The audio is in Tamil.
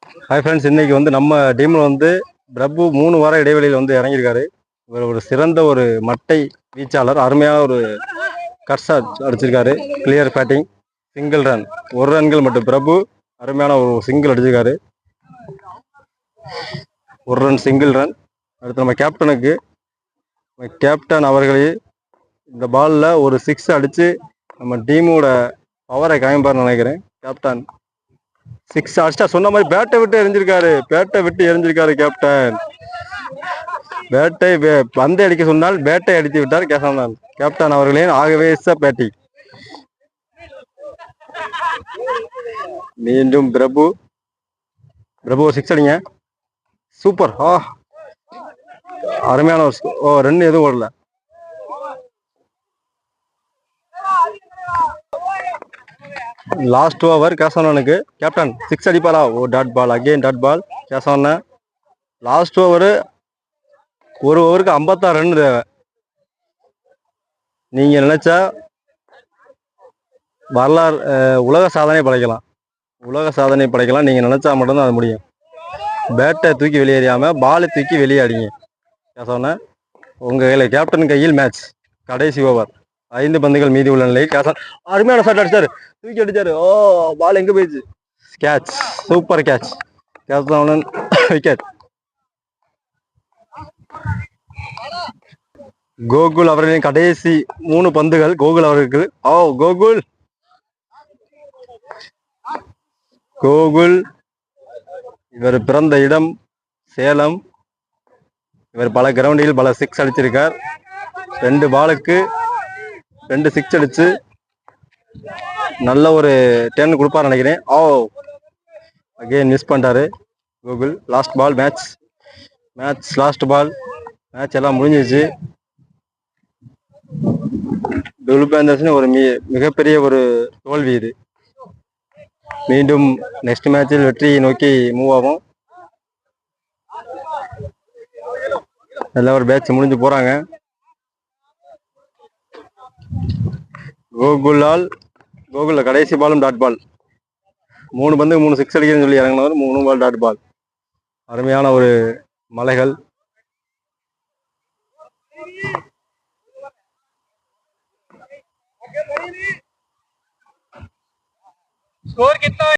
ஹாய் ஃப்ரெண்ட்ஸ், இன்னைக்கு வந்து நம்ம டீமில் வந்து பிரபு 3 வார இடைவெளியில் வந்து இறங்கியிருக்காரு. இவர் ஒரு சிறந்த ஒரு மட்டை வீச்சாளர். அருமையாக ஒரு கட்ஷாட் அடிச்சிருக்காரு. கிளியர் பேட்டிங், சிங்கிள் ரன், 1 ரன்கள் மட்டும். பிரபு அருமையான ஒரு சிங்கிள் அடிச்சிருக்காரு. 1 ரன் சிங்கிள் ரன். அடுத்து நம்ம கேப்டன் அவர்களே இந்த பாலில் ஒரு 6 அடித்து நம்ம டீமோட பவரை காமிப்பார்னு நினைக்கிறேன். கேப்டன் 6 அடிச்சா சொன்ன மாதிரி பேட்டை விட்டு எரிஞ்சிருக்காரு கேப்டன். பந்தை அடிக்க சொன்னால் பேட்டை அடித்து விட்டார் கேப்டன் அவர்களே. ஆகவே பேட்டிங். மீண்டும் பிரபு 6 அடிங்க. சூப்பர். அருமையான ஒரு ரன் எதுவும் ஓடல. லாஸ்ட் ஓவர் கேசவனுக்கு கேப்டன் 6 அடிப்பாரா? Dot ball, again dot ball. Kesavan last over, ஒரு ஓவருக்கு 56 ரன் தேவை. நீங்க நினைச்சா வரலாறு, உலக சாதனை படைக்கலாம். நீங்க நினைச்சா மட்டும்தான் அது முடியும். பேட்டை தூக்கி வெளியேறியாம பாலை தூக்கி வெளியே அடிங்க. கேசவன உங்க கையில், கேப்டன் கையில் மேட்ச். கடைசி ஓவர், 5 பந்துகள் மீதி உள்ள நிலையில் கேசவன் அருமையான ஷாட் அடிச்சாரு. தூக்கி அடிச்சாரு. பால் எங்க போயிடுச்சு? Catch, super catch. Kesavan wicket. Gokul அவர்களின் கடைசி 3 பந்துகள் கோகுல் அவர்களுக்கு. கோகுல் இவர் பிறந்த இடம் சேலம். இவர் பல கிரவுண்டில் பல 6 அடிச்சிருக்கார். 2 பாலுக்கு 2 6 அடிச்சு நல்ல ஒரு 10 கொடுப்பார் நினைக்கிறேன். அகைன் மிஸ் பண்ணிட்டாரு Gokul. Last ball, match last ball. Match எல்லாம் முடிஞ்சிச்சு. ஒரு மிகப்பெரிய ஒரு தோல்வி இது. மீண்டும் நெக்ஸ்ட் மேட்சில் வெற்றியை நோக்கி மூவ் ஆகும். நல்ல ஒரு பேட்ச் முடிஞ்சு போறாங்க. கோகுல்ல கடைசி பாலும் டாட் பால். 3 பந்து 3 6 அடிக்கிறேன்னு சொல்லி இறங்கினவர் 3 பால் டாட் பால். அருமையான ஒரு மலைகள். स्कोर कितना